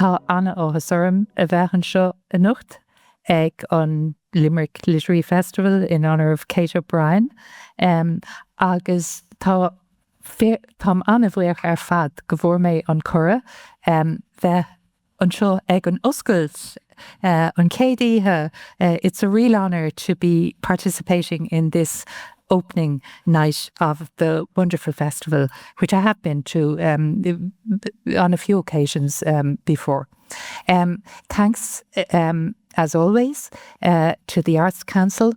Tá Anna áthas orm a bheith anseo a nucht ag an Limerick Literary Festival in honour of Kate O'Brien. Agus tá Anna bhuaich fad go bhfuair mé an cura bheith anseo ag an oscailt an céadaoithe. It's a real honour to be participating in this opening night of the wonderful festival, which I have been to on a few occasions before. Thanks, as always, to the Arts Council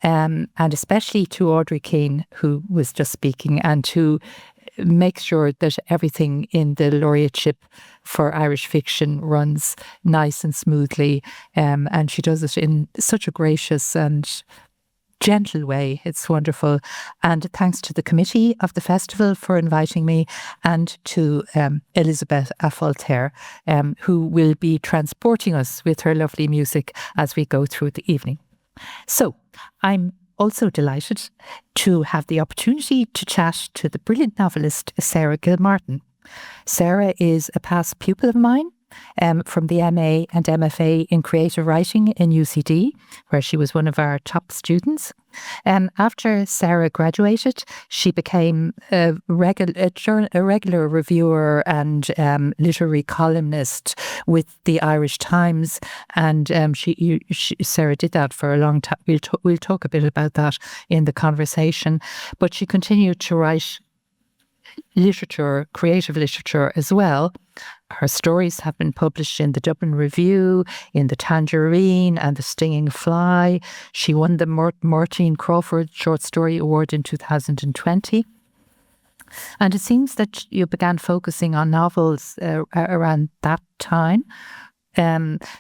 and especially to Audrey Keane, who was just speaking, and to make sure that everything in the laureateship for Irish fiction runs nice and smoothly. And she does it in such a gracious and gentle way. It's wonderful. And thanks to the committee of the festival for inviting me, and to Elizabeth Affolter, who will be transporting us with her lovely music as we go through the evening. So I'm also delighted to have the opportunity to chat to the brilliant novelist Sarah Gilmartin. Sarah is a past pupil of mine from the MA and MFA in creative writing in UCD, where she was one of our top students. After Sarah graduated, she became a regular reviewer and literary columnist with the Irish Times, and Sarah did that for a long time. We'll talk a bit about that in the conversation, but she continued to write literature, creative literature as well. Her stories have been published in the Dublin Review, in the Tangerine and the Stinging Fly. She won the Martine Crawford Short Story Award in 2020. And it seems that you began focusing on novels around that time.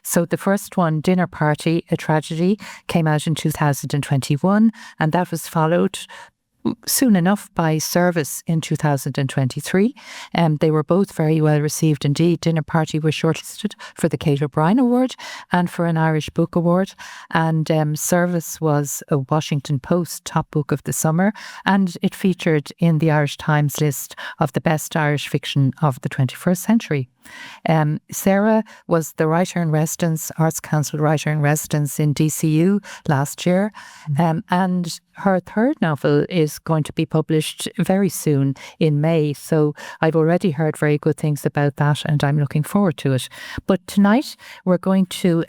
So the first one, Dinner Party, A Tragedy, came out in 2021, and that was followed soon enough by Service in 2023. They were both very well received indeed. Dinner Party was shortlisted for the Kate O'Brien Award and for an Irish Book Award, and Service was a Washington Post top book of the summer, and it featured in the Irish Times list of the best Irish fiction of the 21st century. Sarah was the writer-in-residence, Arts Council writer-in-residence in DCU last year, and her third novel is going to be published very soon in May, so I've already heard very good things about that, and I'm looking forward to it. But tonight we're going to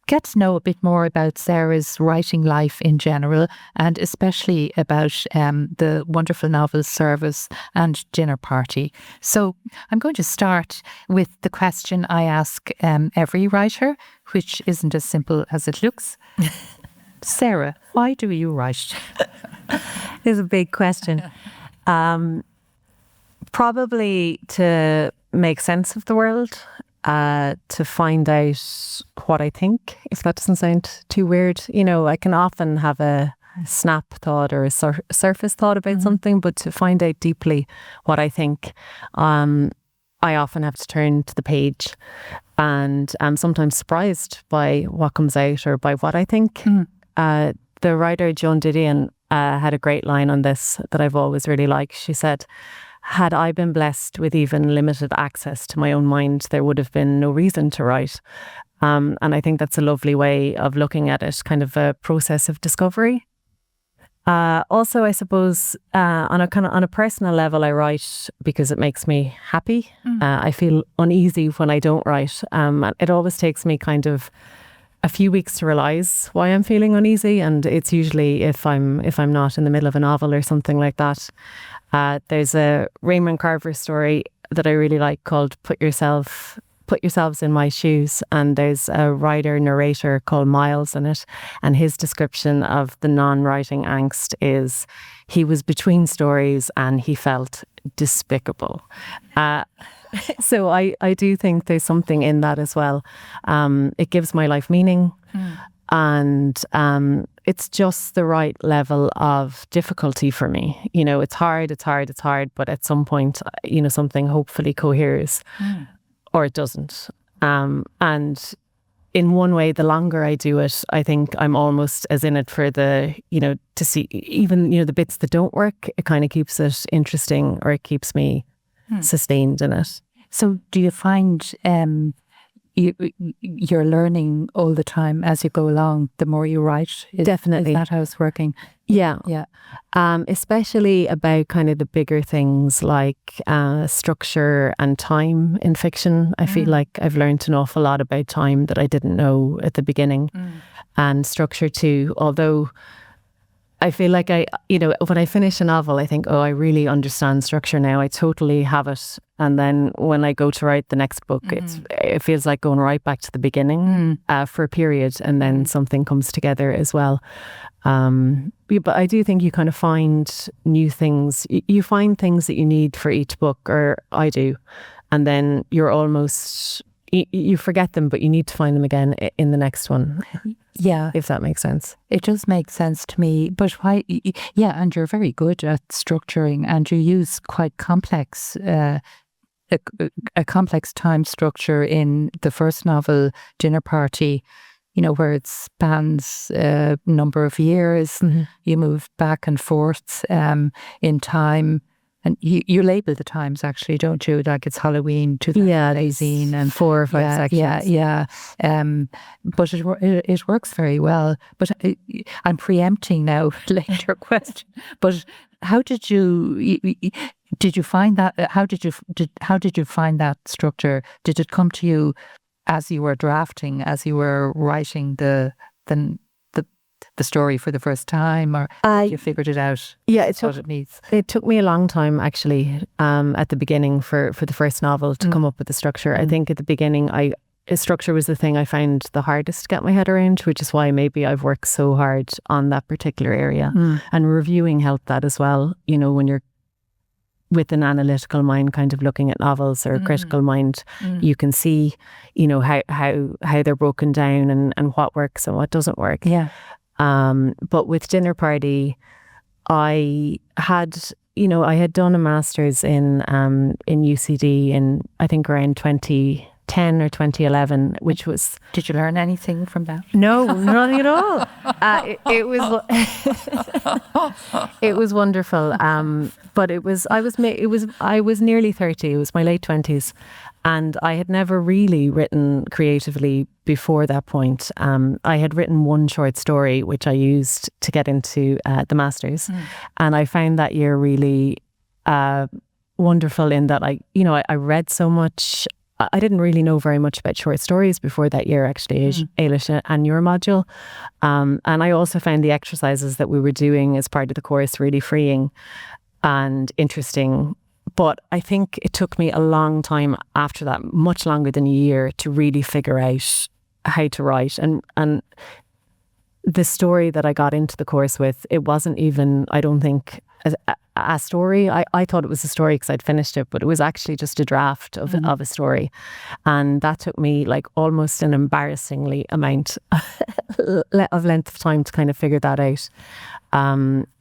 get to know a bit more about Sarah's writing life in general, and especially about the wonderful novels Service and Dinner Party. So I'm going to start with the question I ask every writer, which isn't as simple as it looks. Sarah, why do you write? It's a big question. Probably to make sense of the world. To find out what I think, if that doesn't sound too weird. You know, I can often have a snap thought or a surface thought about something, but to find out deeply what I think, I often have to turn to the page, and I'm sometimes surprised by what comes out or by what I think. The writer Joan Didion had a great line on this that I've always really liked. She said, "Had I been blessed with even limited access to my own mind, there would have been no reason to write." And I think that's a lovely way of looking at it, kind of a process of discovery. Also, I suppose on a personal level, I write because it makes me happy. I feel uneasy when I don't write. It always takes me kind of a few weeks to realise why I'm feeling uneasy, and it's usually if I'm not in the middle of a novel or something like that. There's a Raymond Carver story that I really like called Put Yourselves in My Shoes, and there's a writer-narrator called Miles in it, and his description of the non-writing angst is he was between stories and he felt despicable. So I do think there's something in that as well. It gives my life meaning, and it's just the right level of difficulty for me. You know, it's hard, but at some point, you know, something hopefully coheres, or it doesn't. And in one way, the longer I do it, I think I'm almost as in it for the, you know, to see even, you know, the bits that don't work, it kind of keeps it interesting, or it keeps me sustained in it. So do you find you're learning all the time as you go along, the more you write? Definitely. Is that how it's working? Yeah. Yeah. Especially about kind of the bigger things like structure and time in fiction. I feel like I've learned an awful lot about time that I didn't know at the beginning, and structure too. Although I feel like when I finish a novel, I think, oh, I really understand structure now. I totally have it. And then when I go to write the next book, it feels like going right back to the beginning for a period, and then something comes together as well. But I do think you kind of find new things. You find things that you need for each book, or I do. And then you're almost, you forget them, but you need to find them again in the next one. Yeah. If that makes sense. It does make sense to me. But why? Yeah, and you're very good at structuring, and you use quite complex, a complex time structure in the first novel, Dinner Party, where it spans a number of years. You move back and forth in time. And you label the times, actually, don't you? Like it's Halloween 2018 and 4 or 5 sections. Yeah. But it works very well. But I'm preempting now later question. But how did you find that? How did you find that structure? Did it come to you as you were drafting, as you were writing the story for the first time, or you figured it out? Yeah, it took me a long time, actually, at the beginning for the first novel to come up with the structure. I think at the beginning, structure was the thing I found the hardest to get my head around, which is why maybe I've worked so hard on that particular area. And reviewing helped that as well. When you're with an analytical mind kind of looking at novels, or a critical mind, you can see, how they're broken down and what works and what doesn't work. Yeah. But with Dinner Party, I had done a master's in UCD in, I think, around 2010 or 2011, which was... Did you learn anything from that? No, nothing at all. It was it was wonderful. But I was nearly 30. It was my late 20s. And I had never really written creatively before that point. I had written one short story, which I used to get into the Masters. And I found that year really wonderful in that I read so much. I didn't really know very much about short stories before that year, actually, Éilis and your module. And I also found the exercises that we were doing as part of the course really freeing and interesting. But I think it took me a long time after that, much longer than a year, to really figure out how to write. And the story that I got into the course with, it wasn't even, I don't think, a story. I thought it was a story because I'd finished it, but it was actually just a draft of a story. And that took me like almost an embarrassingly amount of length of time to kind of figure that out.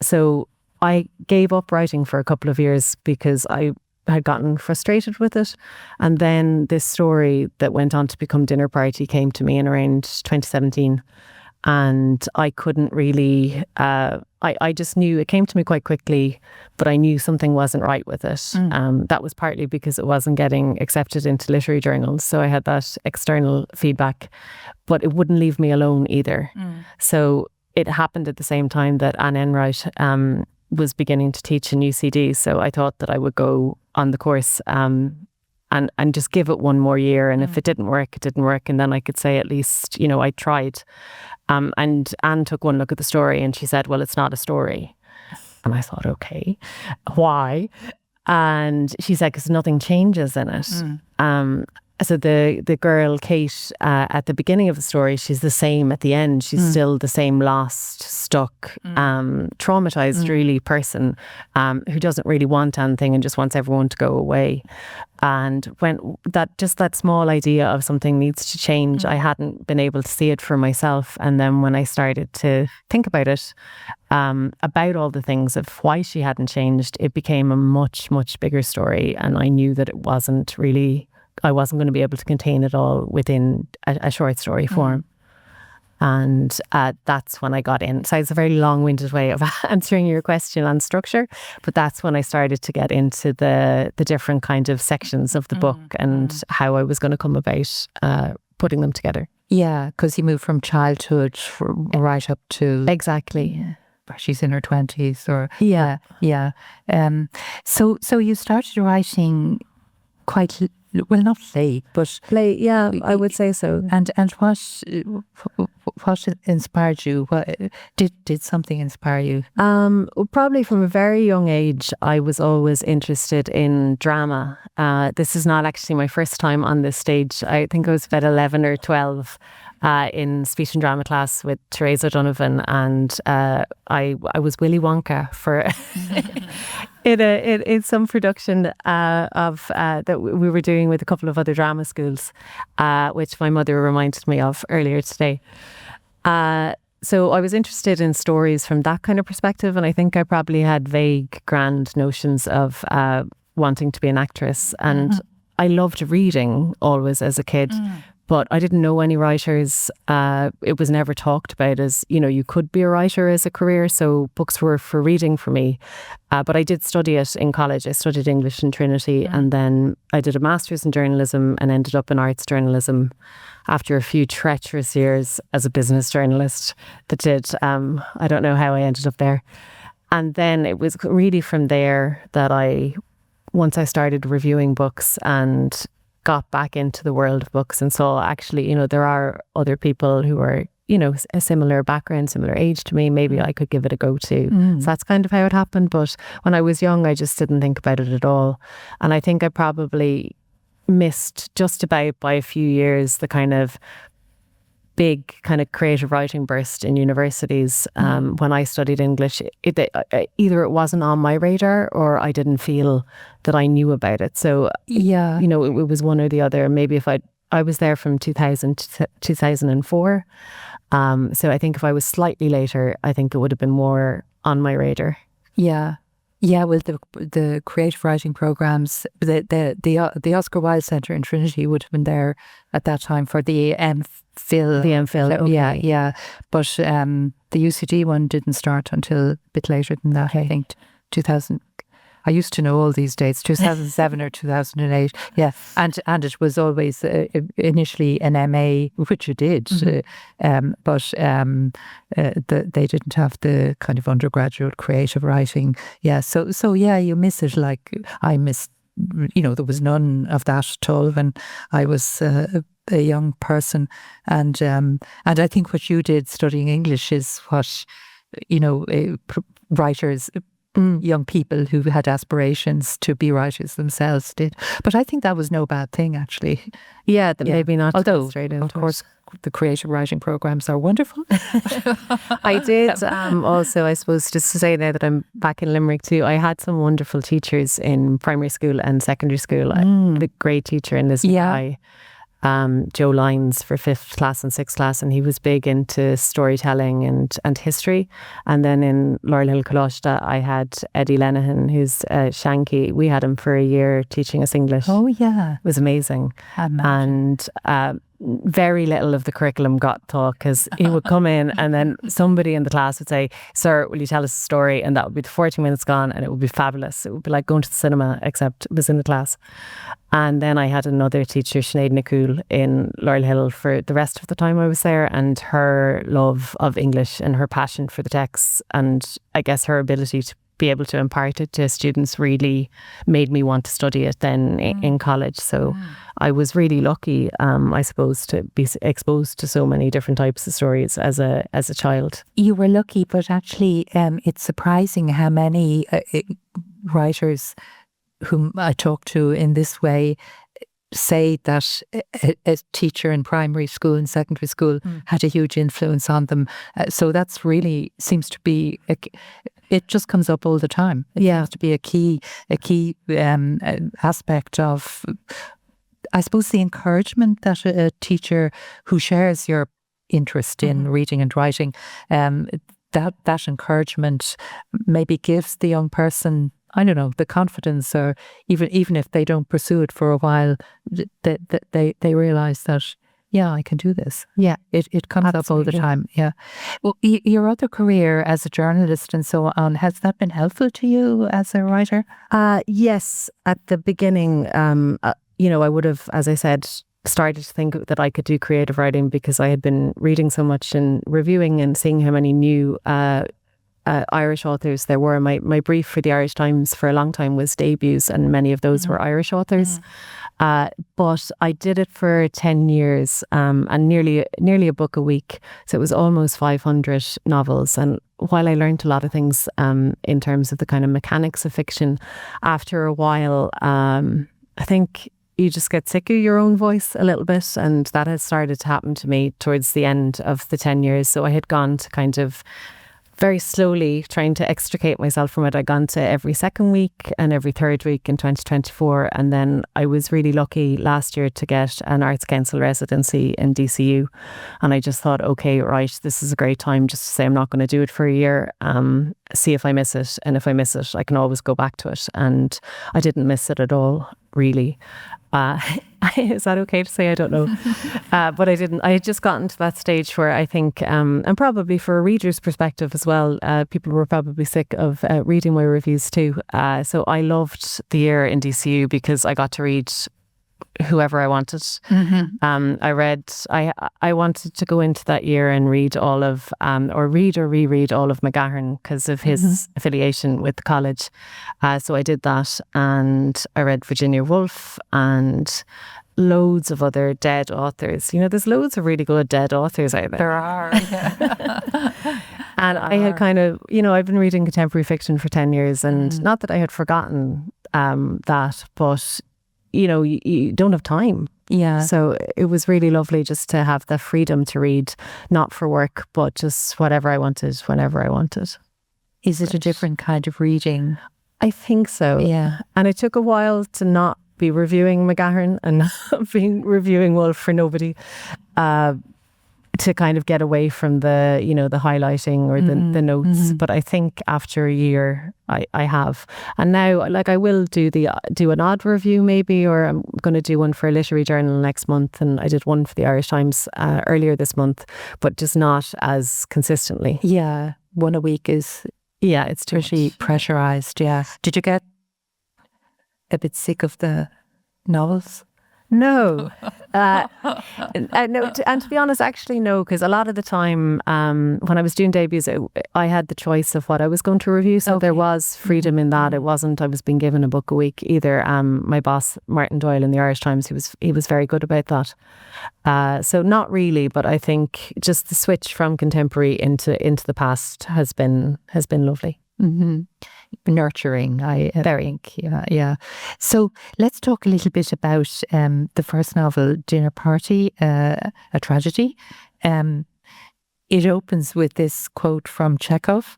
So I gave up writing for a couple of years because I had gotten frustrated with it. And then this story that went on to become Dinner Party came to me in around 2017. And I couldn't really, I just knew, it came to me quite quickly, but I knew something wasn't right with it. That was partly because it wasn't getting accepted into literary journals. So I had that external feedback, but it wouldn't leave me alone either. So it happened at the same time that Anne Enright was beginning to teach in UCD. So I thought that I would go on the course and just give it one more year. And if it didn't work, it didn't work. And then I could say, at least, I tried. And Anne took one look at the story and she said, well, it's not a story. And I thought, okay, why? And she said, because nothing changes in it. So the girl, Kate, at the beginning of the story, she's the same at the end. She's still the same lost, stuck, traumatized, really person who doesn't really want anything and just wants everyone to go away. And when that small idea of something needs to change, I hadn't been able to see it for myself. And then when I started to think about it, about all the things of why she hadn't changed, it became a much, much bigger story. And I knew that I wasn't going to be able to contain it all within a short story form. And that's when I got in. So it's a very long-winded way of answering your question on structure, but that's when I started to get into the different kind of sections of the book and how I was going to come about putting them together. Yeah, because you moved from childhood right up to... Exactly. She's in her 20s or... Yeah. So you started writing quite... Well, not late, but... Late, yeah, I would say so. And what inspired you? What, did something inspire you? Probably from a very young age, I was always interested in drama. This is not actually my first time on this stage. I think I was about 11 or 12 in speech and drama class with Therese O'Donovan, and I was Willy Wonka for in some production of that we were doing with a couple of other drama schools, which my mother reminded me of earlier today. So I was interested in stories from that kind of perspective, and I think I probably had vague, grand notions of wanting to be an actress. And I loved reading always as a kid. But I didn't know any writers. It was never talked about as, you could be a writer as a career. So books were for reading for me. But I did study it in college. I studied English in Trinity. And then I did a master's in journalism and ended up in arts journalism after a few treacherous years as a business journalist that did. I don't know how I ended up there. And then it was really from there that once I started reviewing books and got back into the world of books and saw actually, there are other people who are, a similar background, similar age to me. Maybe I could give it a go too. So that's kind of how it happened. But when I was young, I just didn't think about it at all. And I think I probably missed just about by a few years the kind of big kind of creative writing burst in universities. When I studied English, either it wasn't on my radar or I didn't feel that I knew about it. So, it was one or the other. Maybe if I was there from 2000 to 2004. So I think if I was slightly later, I think it would have been more on my radar. Yeah. Yeah, well, the creative writing programs, the Oscar Wilde Centre in Trinity would have been there at that time for the MPhil. The MPhil, okay. Yeah. But the UCD one didn't start until a bit later than that, I think, 2000. I used to know all these dates, 2007 or 2008. Yeah, and it was always initially an MA, which it did, but they didn't have the kind of undergraduate creative writing. Yeah, so yeah, you miss it. Like I missed, there was none of that at all when I was a young person, and I think what you did studying English is what writers. Young people who had aspirations to be writers themselves did. But I think that was no bad thing, actually. Yeah, maybe not. Although, of course, the creative writing programs are wonderful. I did also, I suppose, just to say now that I'm back in Limerick too, I had some wonderful teachers in primary school and secondary school. I had a great teacher in this guy. Joe Lyons for 5th class and 6th class, and he was big into storytelling and history. And then in Laurel Hill Colchta, I had Eddie Lenihan, who's Shanky. We had him for a year teaching us English. Oh yeah, it was amazing. And very little of the curriculum got taught because he would come in and then somebody in the class would say, "Sir, will you tell us a story?" And that would be the 40 minutes gone, and it would be fabulous. It would be like going to the cinema, except it was in the class. And then I had another teacher, Sinead Nicole, in Laurel Hill for the rest of the time I was there, and her love of English and her passion for the texts, and I guess her ability to be able to impart it to students really made me want to study it then in college. So I was really lucky, I suppose, to be exposed to so many different types of stories as a child. You were lucky, but actually it's surprising how many writers whom I talk to in this way say that a teacher in primary school and secondary school had a huge influence on them. So that's really seems to be it just comes up all the time. It seems to be a key aspect of, I suppose, the encouragement that a teacher who shares your interest in reading and writing, that encouragement maybe gives the young person, I don't know, the confidence, or even if they don't pursue it for a while, they realise that yeah, I can do this. Yeah. It comes up all the Absolutely. time. Yeah. Well, your other career as a journalist and so on, has that been helpful to you as a writer? Yes, at the beginning, I would have, as I said, started to think that I could do creative writing because I had been reading so much and reviewing and seeing how many new Irish authors there were. My brief for the Irish Times for a long time was debuts, and many of those were Irish authors. But I did it for 10 years and nearly a book a week. So it was almost 500 novels. And while I learned a lot of things in terms of the kind of mechanics of fiction, after a while, I think you just get sick of your own voice a little bit. And that has started to happen to me towards the end of the 10 years. So I had gone to kind of very slowly trying to extricate myself from it. I'd gone to every second week and every third week in 2024. And then I was really lucky last year to get an Arts Council residency in DCU. And I just thought, okay, right, this is a great time just to say I'm not going to do it for a year, see if I miss it. And if I miss it, I can always go back to it. And I didn't miss it at all, really. Is that okay to say? I don't know. But I didn't. I had just gotten to that stage where I think, and probably for a reader's perspective as well, people were probably sick of reading my reviews too. So I loved the year in DCU because I got to read whoever I wanted. I wanted to go into that year and read all of, or reread all of McGahern because of his affiliation with the college. So I did that, and I read Virginia Woolf and loads of other dead authors. There's loads of really good dead authors out there. There are. And I had kind of, I've been reading contemporary fiction for 10 years, and not that I had forgotten that, but you don't have time. Yeah. So it was really lovely just to have the freedom to read, not for work, but just whatever I wanted, whenever I wanted. Is it a different kind of reading? I think so. Yeah. And it took a while to not be reviewing McGahern and not being reviewing Woolf for nobody, to kind of get away from the, the highlighting or the notes. But I think after a year, I have. And now, I will do an odd review maybe, or I'm going to do one for a literary journal next month. And I did one for the Irish Times earlier this month, but just not as consistently. Yeah. One a week is... Yeah, it's too pretty much. pressurized. Yeah. Did you get a bit sick of the novels? No. No. And to be honest, actually, no, because a lot of the time when I was doing debuts, I had the choice of what I was going to review. So there was freedom in that. It wasn't I was being given a book a week either. My boss, Martin Doyle in the Irish Times, he was very good about that. So not really, but I think just the switch from contemporary into the past has been lovely. Nurturing, I think. Yeah. So let's talk a little bit about the first novel, Dinner Party, a tragedy. It opens with this quote from Chekhov: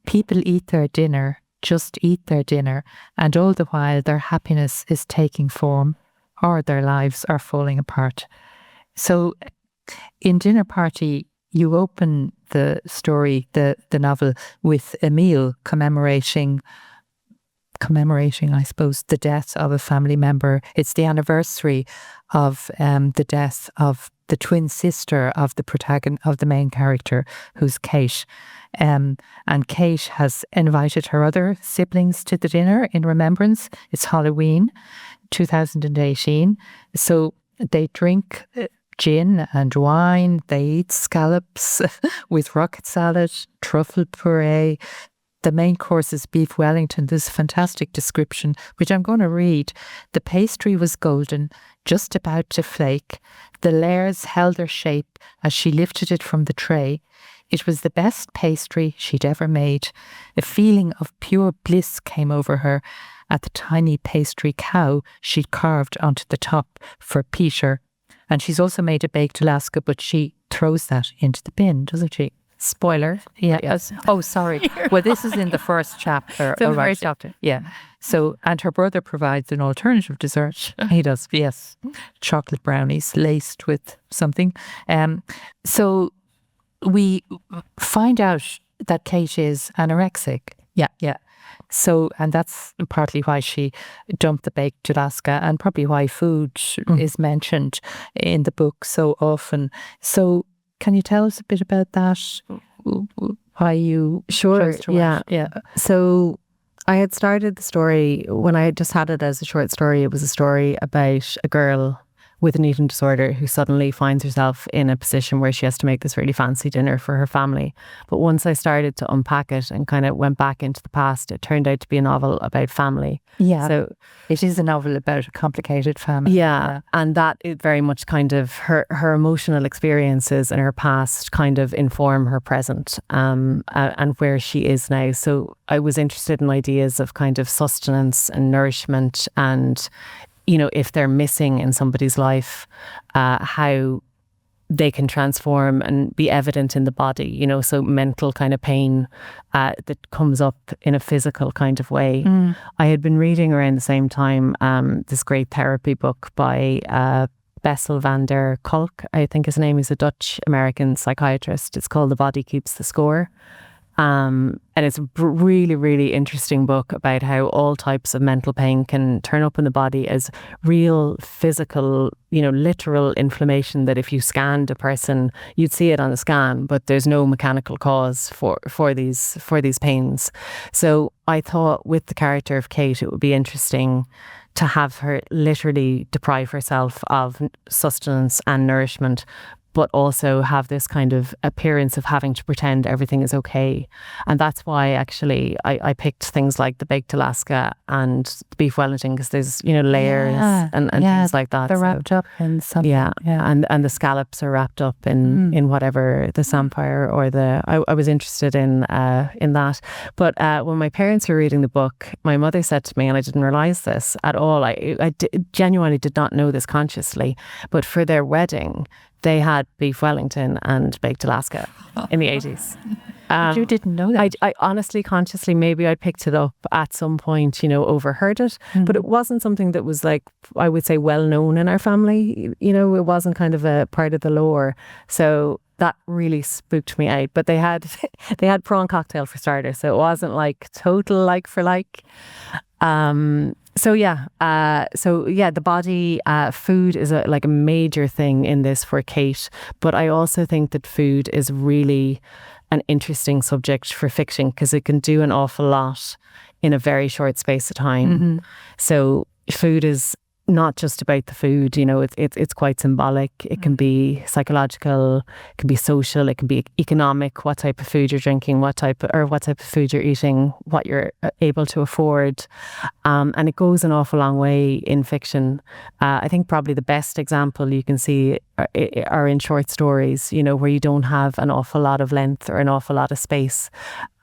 "People eat their dinner, just eat their dinner, and all the while their happiness is taking form, or their lives are falling apart." So in Dinner Party, you open the story, the novel, with a meal commemorating, I suppose, the death of a family member. It's the anniversary of the death of the twin sister of the protagonist, of the main character, who's Kate. And Kate has invited her other siblings to the dinner in remembrance. It's Halloween 2018. So they drink gin and wine, they eat scallops with rocket salad, truffle puree. The main course is beef Wellington. There's a fantastic description, which I'm going to read. "The pastry was golden, just about to flake. The layers held their shape as she lifted it from the tray. It was the best pastry she'd ever made. A feeling of pure bliss came over her at the tiny pastry cow she'd carved onto the top for Peter." And she's also made a baked Alaska, but she throws that into the bin, doesn't she? Spoiler. Yeah. Yes. Oh, sorry. Well, this is in the first chapter. In the first chapter. Yeah. So, and her brother provides an alternative dessert. He does. Yes. Chocolate brownies laced with something. So we find out that Kate is anorexic. Yeah. Yeah. So, and that's partly why she dumped the baked Alaska, and probably why food is mentioned in the book so often. So, can you tell us a bit about that? Why you chose to write? Yeah. So I had started the story when I had just had it as a short story. It was a story about a girl with an eating disorder who suddenly finds herself in a position where she has to make this really fancy dinner for her family. But once I started to unpack it and kind of went back into the past, it turned out to be a novel about family. Yeah. So it is a novel about a complicated family. Yeah. And that is very much kind of her emotional experiences and her past kind of inform her present and where she is now. So I was interested in ideas of kind of sustenance and nourishment and, you know, if they're missing in somebody's life, how they can transform and be evident in the body, you know, so mental kind of pain that comes up in a physical kind of way. I had been reading around the same time this great therapy book by Bessel van der Kolk, I think his name. Is a Dutch-American psychiatrist. It's called The Body Keeps the Score. And it's a really, really interesting book about how all types of mental pain can turn up in the body as real physical, you know, literal inflammation that if you scanned a person, you'd see it on a scan, but there's no mechanical cause for these pains. So I thought with the character of Kate, it would be interesting to have her literally deprive herself of sustenance and nourishment, but also have this kind of appearance of having to pretend everything is okay. And that's why actually I picked things like the baked Alaska and the beef Wellington, because there's, you know, layers and things like that. They're wrapped up in something. Yeah. And the scallops are wrapped up in whatever, the samphire or I was interested in that. But when my parents were reading the book, my mother said to me, and I didn't realise this at all, I genuinely did not know this consciously, but for their wedding, they had beef Wellington and baked Alaska in the 80s. You didn't know that? I honestly, consciously, maybe I picked it up at some point, you know, overheard it. But it wasn't something that was like, I would say, well known in our family. You know, it wasn't kind of a part of the lore. So that really spooked me out. But they had prawn cocktail for starters. So it wasn't like total like for like. The body, food is like a major thing in this for Kate. But I also think that food is really an interesting subject for fiction because it can do an awful lot in a very short space of time. So food is not just about the food, you know, it's quite symbolic. It can be psychological, it can be social, it can be economic, what type of food you're drinking, what type of food you're eating, what you're able to afford. And it goes an awful long way in fiction. I think probably the best example you can see are in short stories, you know, where you don't have an awful lot of length or an awful lot of space.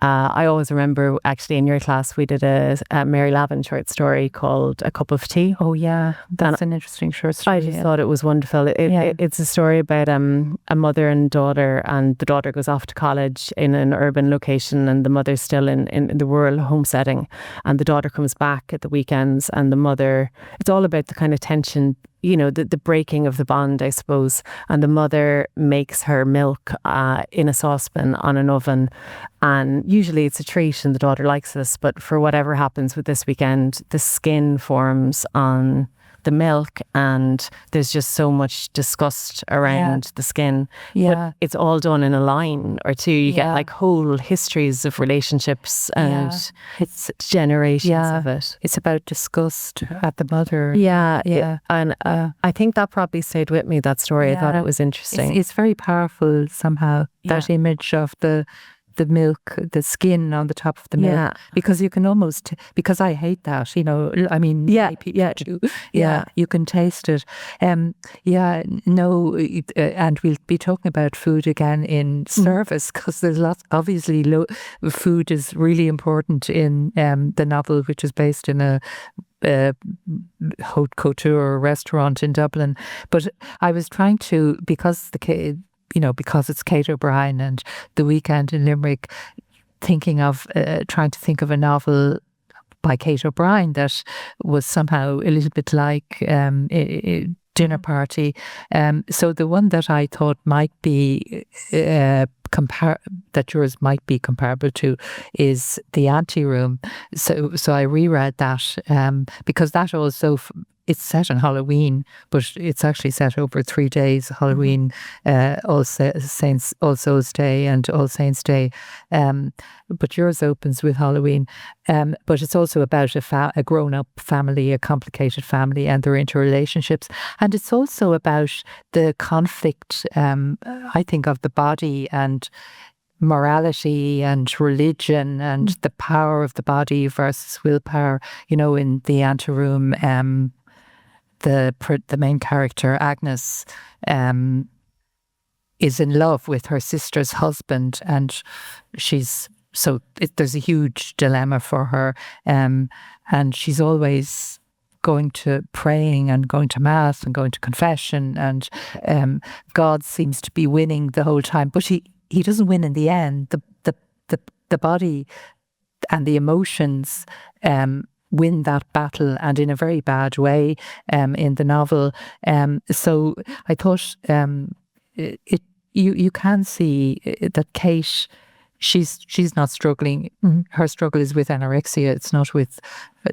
I always remember actually in your class we did a Mary Lavin short story called A Cup of Tea. Oh yeah, that's an interesting short story. I just thought it was wonderful. It's a story about a mother and daughter, and the daughter goes off to college in an urban location and the mother's still in the rural home setting, and the daughter comes back at the weekends and the mother, it's all about the kind of tension, you know, the breaking of the bond, I suppose. And the mother makes her milk in a saucepan on an oven. And usually it's a treat and the daughter likes this. But for whatever happens with this weekend, the skin forms on the milk and there's just so much disgust around the skin. But it's all done in a line or two. You get like whole histories of relationships and it's generations of it. It's about disgust at the mother. And I think that probably stayed with me, that story. I thought it was interesting. It's very powerful somehow, that image of the milk, the skin on the top of the milk, because you can almost, because I hate that, you know, I mean, people do. You can taste it. And we'll be talking about food again in service, because there's lots, obviously food is really important in the novel, which is based in a haute couture restaurant in Dublin. But I was trying to, because it's Kate O'Brien and the weekend in Limerick, trying to think of a novel by Kate O'Brien that was somehow a little bit like dinner party. So the one that I thought might be that yours might be comparable to is the Anteroom. So I reread that because that also it's set on Halloween, but it's actually set over 3 days: Halloween, All Souls Day, and All Saints Day. But yours opens with Halloween. But it's also about a grown-up family, a complicated family, and their interrelationships. And it's also about the conflict, I think, of the body and morality and religion and the power of the body versus willpower. In the Anteroom, the main character, Agnes, is in love with her sister's husband, and there's a huge dilemma for her, and she's always going to praying and going to mass and going to confession, and God seems to be winning the whole time, but he doesn't win in the end. The body and the emotions win that battle, and in a very bad way, in the novel. So I thought you can see that Kate, she's not struggling. Her struggle is with anorexia. It's not with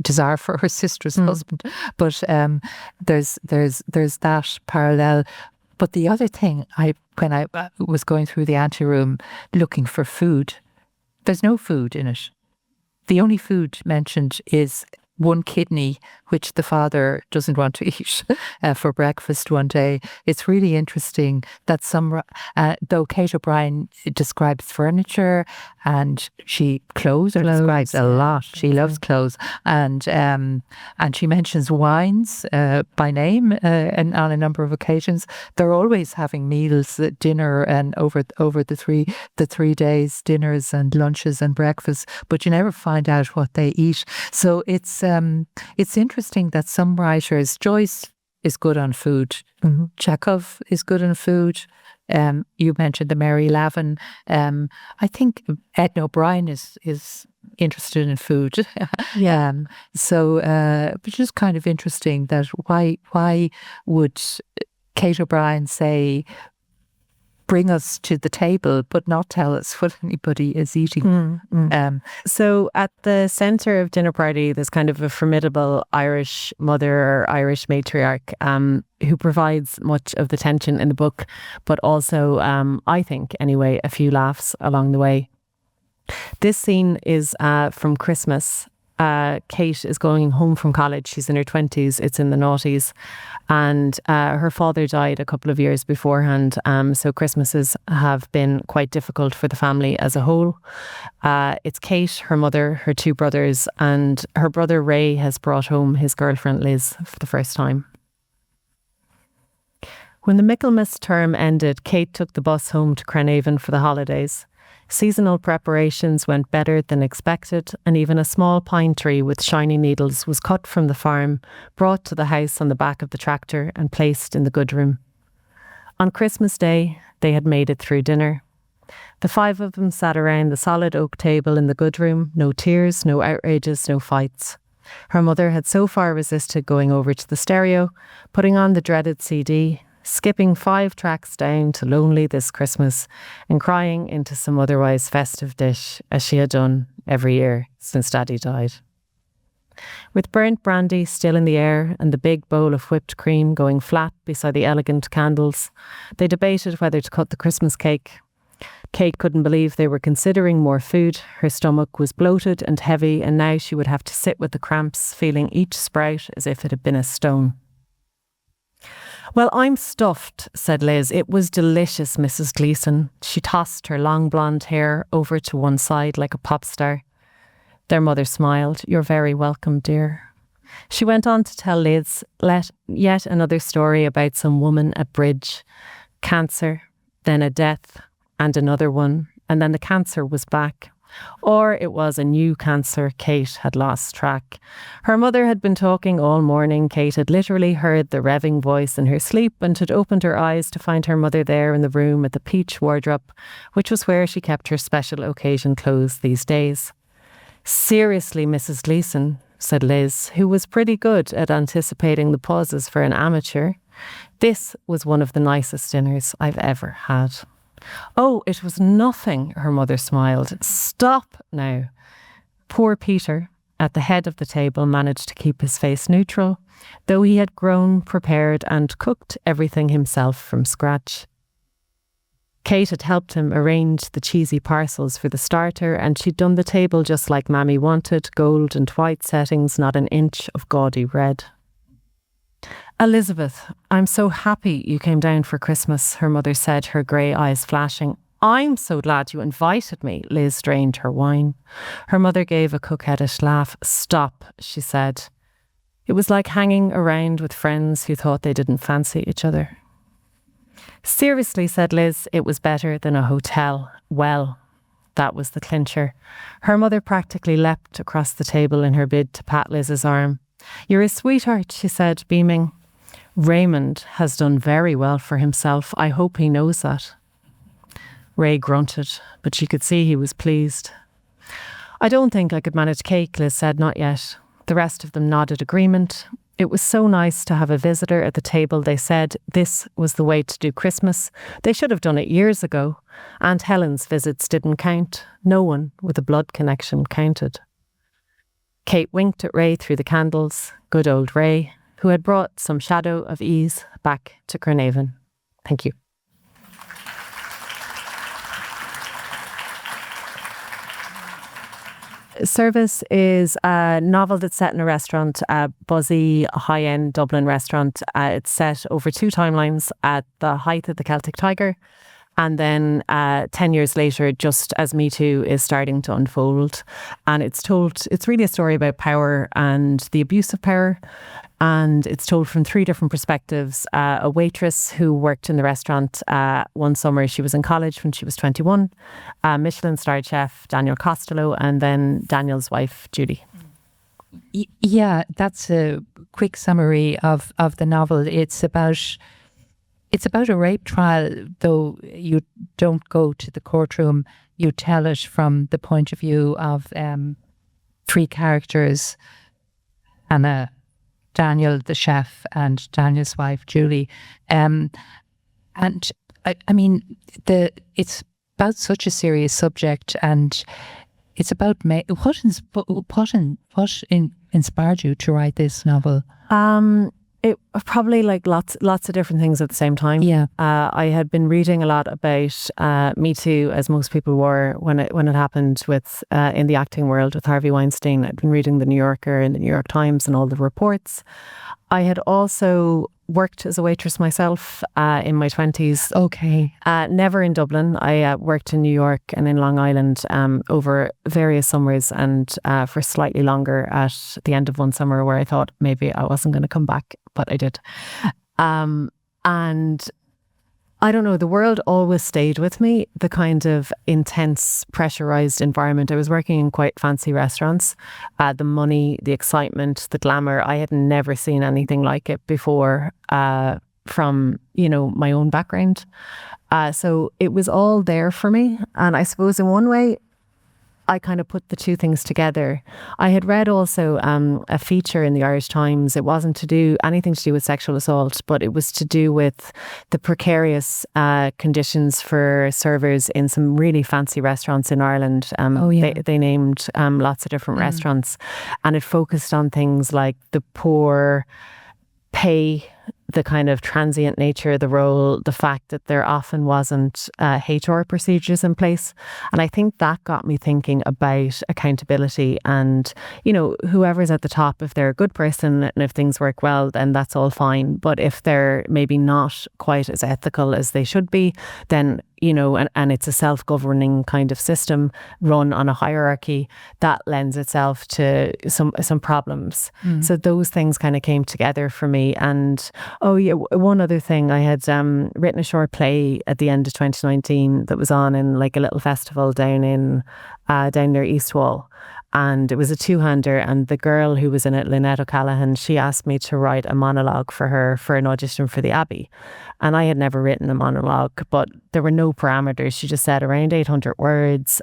desire for her sister's husband. But there's that parallel. But the other thing, when I was going through the Anteroom looking for food, there's no food in it. The only food mentioned is one kidney, which the father doesn't want to eat for breakfast one day. It's really interesting that though Kate O'Brien describes furniture and clothes describes a lot. She loves clothes, and she mentions wines by name and on a number of occasions. They're always having meals, dinner, and over the 3 days, dinners and lunches and breakfasts. But you never find out what they eat. So it's interesting that some writers, Joyce is good on food, Chekhov is good on food. You mentioned the Mary Lavin. I think Edna O'Brien is interested in food. Yeah. But just kind of interesting that why would Kate O'Brien say, bring us to the table, but not tell us what anybody is eating. So at the centre of Dinner Party, there's kind of a formidable Irish mother or Irish matriarch who provides much of the tension in the book, but also, I think anyway, a few laughs along the way. This scene is from Christmas. Kate is going home from college. She's in her 20s. It's in the noughties. And her father died a couple of years beforehand. So Christmases have been quite difficult for the family as a whole. It's Kate, her mother, her 2 brothers, and her brother Ray has brought home his girlfriend Liz for the first time. When the Michaelmas term ended, Kate took the bus home to Crenhaven for the holidays. Seasonal preparations went better than expected, and even a small pine tree with shiny needles was cut from the farm, brought to the house on the back of the tractor and placed in the good room. On Christmas Day, they had made it through dinner. The 5 of them sat around the solid oak table in the good room, no tears, no outrages, no fights. Her mother had so far resisted going over to the stereo, putting on the dreaded CD, skipping 5 tracks down to Lonely This Christmas and crying into some otherwise festive dish, as she had done every year since Daddy died. With burnt brandy still in the air and the big bowl of whipped cream going flat beside the elegant candles, they debated whether to cut the Christmas cake. Kate couldn't believe they were considering more food. Her stomach was bloated and heavy, and now she would have to sit with the cramps, feeling each sprout as if it had been a stone. "Well, I'm stuffed," said Liz. "It was delicious, Mrs. Gleeson." She tossed her long blonde hair over to one side like a pop star. Their mother smiled. "You're very welcome, dear." She went on to tell Liz yet another story about some woman at bridge. Cancer, then a death, and another one, and then the cancer was back. Or it was a new cancer. Kate had lost track. Her mother had been talking all morning. Kate had literally heard the revving voice in her sleep and had opened her eyes to find her mother there in the room at the peach wardrobe, which was where she kept her special occasion clothes these days. "Seriously, Mrs. Gleeson," said Liz, who was pretty good at anticipating the pauses for an amateur. This was one of the nicest dinners I've ever had. Oh, it was nothing, her mother smiled. Stop now. Poor Peter, at the head of the table, managed to keep his face neutral, though he had grown, prepared and cooked everything himself from scratch. Kate had helped him arrange the cheesy parcels for the starter, and she'd done the table just like Mammy wanted, gold and white settings, not an inch of gaudy red. Elizabeth, I'm so happy you came down for Christmas, her mother said, her grey eyes flashing. I'm so glad you invited me, Liz drained her wine. Her mother gave a coquettish laugh. Stop, she said. It was like hanging around with friends who thought they didn't fancy each other. Seriously, said Liz, it was better than a hotel. Well, that was the clincher. Her mother practically leapt across the table in her bid to pat Liz's arm. You're a sweetheart, she said, beaming. Raymond has done very well for himself. I hope he knows that. Ray grunted, but she could see he was pleased. I don't think I could manage cake, Liz said, not yet. The rest of them nodded agreement. It was so nice to have a visitor at the table. They said this was the way to do Christmas. They should have done it years ago. Aunt Helen's visits didn't count. No one with a blood connection counted. Kate winked at Ray through the candles. Good old Ray, who had brought some shadow of ease back to Carnarvon. Thank you. Service is a novel that's set in a restaurant, a buzzy, high-end Dublin restaurant. It's set over 2 timelines at the height of the Celtic Tiger, and then 10 years later, just as Me Too is starting to unfold. And it's really a story about power and the abuse of power. And it's told from 3 different perspectives. A waitress who worked in the restaurant one summer, she was in college when she was 21, Michelin-starred chef Daniel Costello, and then Daniel's wife, Judy. Yeah, that's a quick summary of the novel. It's about a rape trial, though you don't go to the courtroom. You tell it from the point of view of 3 characters, Anna, Daniel, the chef, and Daniel's wife, Julie. And I mean, it's about such a serious subject, and it's about what inspired you to write this novel? It probably like lots of different things at the same time. Yeah. I had been reading a lot about Me Too, as most people were when it happened with in the acting world with Harvey Weinstein. I'd been reading the New Yorker and the New York Times and all the reports. I had also worked as a waitress myself in my 20s. Okay. Never in Dublin. I worked in New York and in Long Island over various summers, and for slightly longer at the end of one summer where I thought maybe I wasn't going to come back, but I did. And I don't know, the world always stayed with me, the kind of intense, pressurized environment. I was working in quite fancy restaurants. The money, the excitement, the glamour, I had never seen anything like it before from, my own background. So it was all there for me. And I suppose in one way, I kind of put the 2 things together. I had read also a feature in the Irish Times. It wasn't anything to do with sexual assault, but it was to do with the precarious conditions for servers in some really fancy restaurants in Ireland. They named lots of different restaurants, and it focused on things like the poor pay, the kind of transient nature of the role, the fact that there often wasn't HR procedures in place. And I think that got me thinking about accountability and, whoever's at the top, if they're a good person and if things work well, then that's all fine. But if they're maybe not quite as ethical as they should be, then, and it's a self-governing kind of system run on a hierarchy, that lends itself to some problems. So those things kind of came together for me. And one other thing, I had written a short play at the end of 2019 that was on in like a little festival down near East Wall. And it was a 2-hander, and the girl who was in it, Lynette O'Callaghan, she asked me to write a monologue for her for an audition for the Abbey. And I had never written a monologue, but there were no parameters. She just said around 800 words.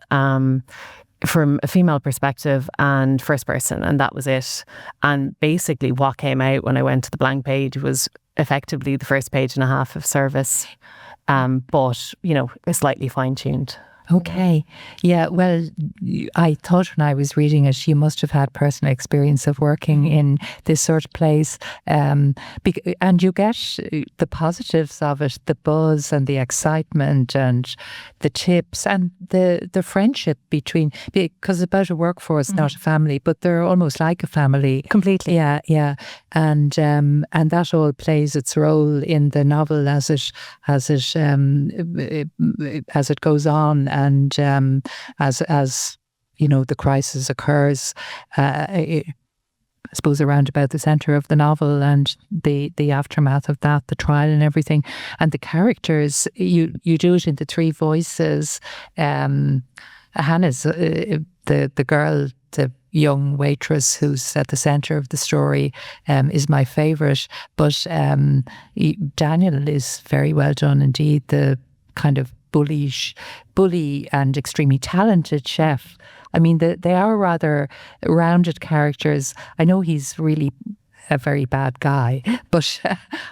from a female perspective and first person, and that was it. And basically what came out when I went to the blank page was effectively the first page and a half of service, but, you know, slightly fine-tuned. Okay. Yeah, well, I thought when I was reading it, you must have had personal experience of working in this sort of place. And you get the positives of it, the buzz and the excitement and the tips and the friendship between, because about a workforce, not a family, but they're almost like a family. Completely. Yeah, yeah. And that all plays its role in the novel as it goes on. And as you know, the crisis occurs, I suppose around about the centre of the novel, and the aftermath of that, the trial and everything, and the characters. You do it in the three voices. Hannah's the girl, the young waitress who's at the centre of the story, is my favourite. But Daniel is very well done indeed. The kind of bully and extremely talented chef. I mean, they are rather rounded characters. I know he's really a very bad guy, but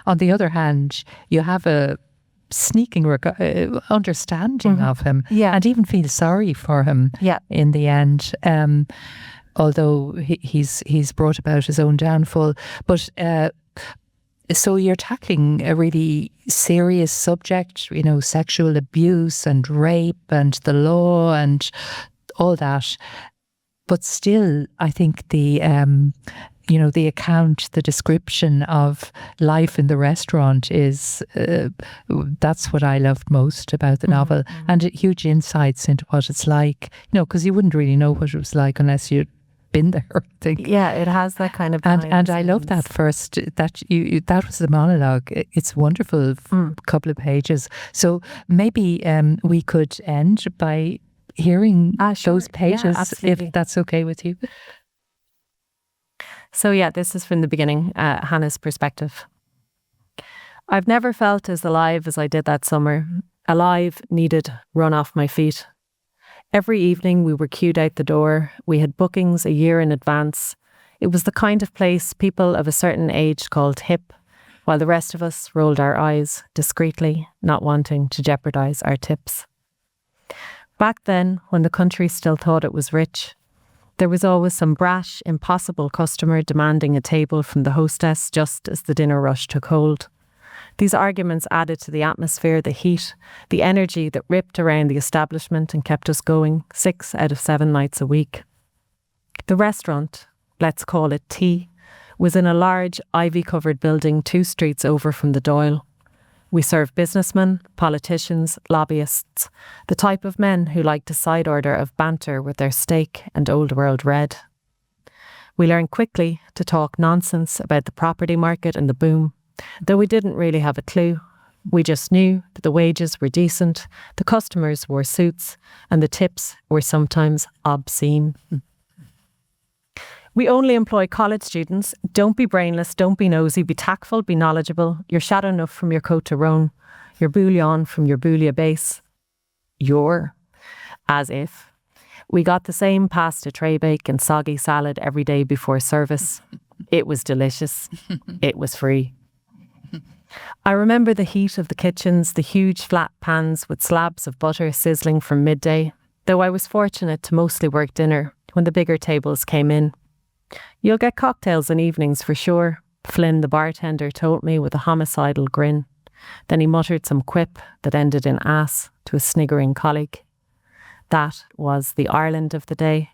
on the other hand, you have a sneaking understanding of him, and even feel sorry for him in the end. Although he's brought about his own downfall, but. So you're tackling a really serious subject, you know, sexual abuse and rape and the law and all that. But still, I think the account, the description of life in the restaurant is, that's what I loved most about the novel. And huge insights into what it's like, you know, because you wouldn't really know what it was like unless you'd been there, I think. Yeah, it has that kind of and I love that first, that was the monologue. It's wonderful, couple of pages. So maybe we could end by hearing those pages, if that's okay with you. So yeah, this is from the beginning, Hannah's perspective. I've never felt as alive as I did that summer. Alive, needed, run off my feet. Every evening we were queued out the door. We had bookings a year in advance. It was the kind of place people of a certain age called hip, while the rest of us rolled our eyes discreetly, not wanting to jeopardise our tips. Back then, when the country still thought it was rich, there was always some brash, impossible customer demanding a table from the hostess just as the dinner rush took hold. These arguments added to the atmosphere, the heat, the energy that ripped around the establishment and kept us going 6 out of 7 nights a week. The restaurant, let's call it Tea, was in a large, ivy-covered building 2 streets over from the Doyle. We served businessmen, politicians, lobbyists, the type of men who liked a side order of banter with their steak and old world red. We learned quickly to talk nonsense about the property market and the boom, though we didn't really have a clue. We just knew that the wages were decent, the customers wore suits, and the tips were sometimes obscene. We only employ college students. Don't be brainless, don't be nosy, be tactful, be knowledgeable. Your shadow nuff from your coat to roan, your bouillon from your bouilla base. As if. We got the same pasta tray bake and soggy salad every day before service. It was delicious. It was free. I remember the heat of the kitchens, the huge flat pans with slabs of butter sizzling from midday, though I was fortunate to mostly work dinner when the bigger tables came in. You'll get cocktails in evenings for sure, Flynn the bartender told me with a homicidal grin. Then he muttered some quip that ended in ass to a sniggering colleague. That was the Ireland of the day.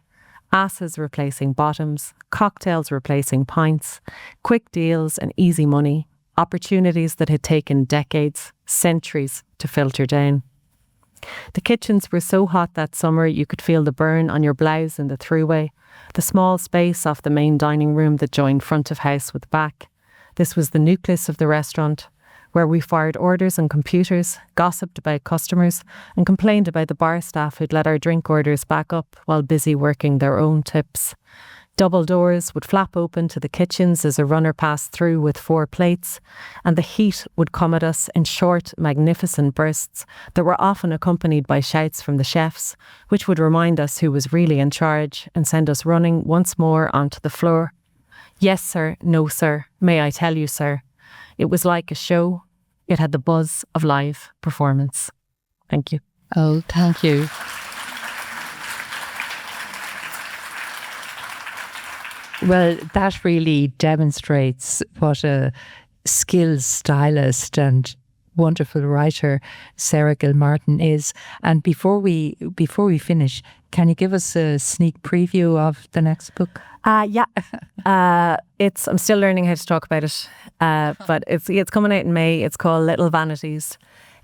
Asses replacing bottoms, cocktails replacing pints, quick deals and easy money, opportunities that had taken decades, centuries to filter down. The kitchens were so hot that summer you could feel the burn on your blouse in the throughway, the small space off the main dining room that joined front of house with back. This was the nucleus of the restaurant, where we fired orders on computers, gossiped about customers, and complained about the bar staff who'd let our drink orders back up while busy working their own tips. Double doors would flap open to the kitchens as a runner passed through with 4 plates, and the heat would come at us in short, magnificent bursts that were often accompanied by shouts from the chefs, which would remind us who was really in charge and send us running once more onto the floor. Yes, sir. No, sir. May I tell you, sir? It was like a show. It had the buzz of live performance. Thank you. Oh, thank you. Well, that really demonstrates what a skilled stylist and wonderful writer Sarah Gilmartin is. And before we finish, can you give us a sneak preview of the next book? Yeah. I'm still learning how to talk about it, but it's coming out in May. It's called Little Vanities.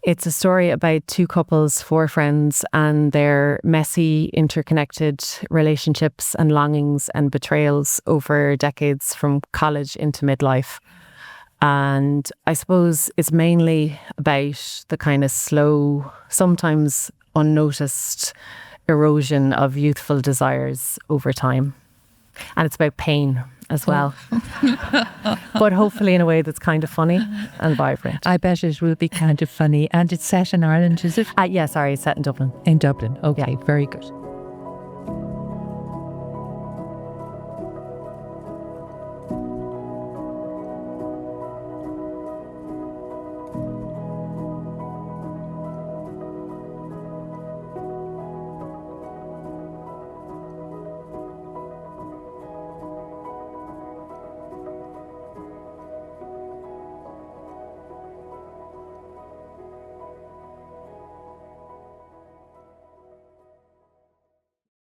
It's a story about 2 couples, 4 friends, and their messy, interconnected relationships and longings and betrayals over decades from college into midlife. And I suppose it's mainly about the kind of slow, sometimes unnoticed erosion of youthful desires over time. And it's about pain as well. But hopefully in a way that's kind of funny and vibrant. I bet it will be kind of funny. And it's set in Ireland, is it? Yeah, sorry, it's set in Dublin. In Dublin. Okay, very good.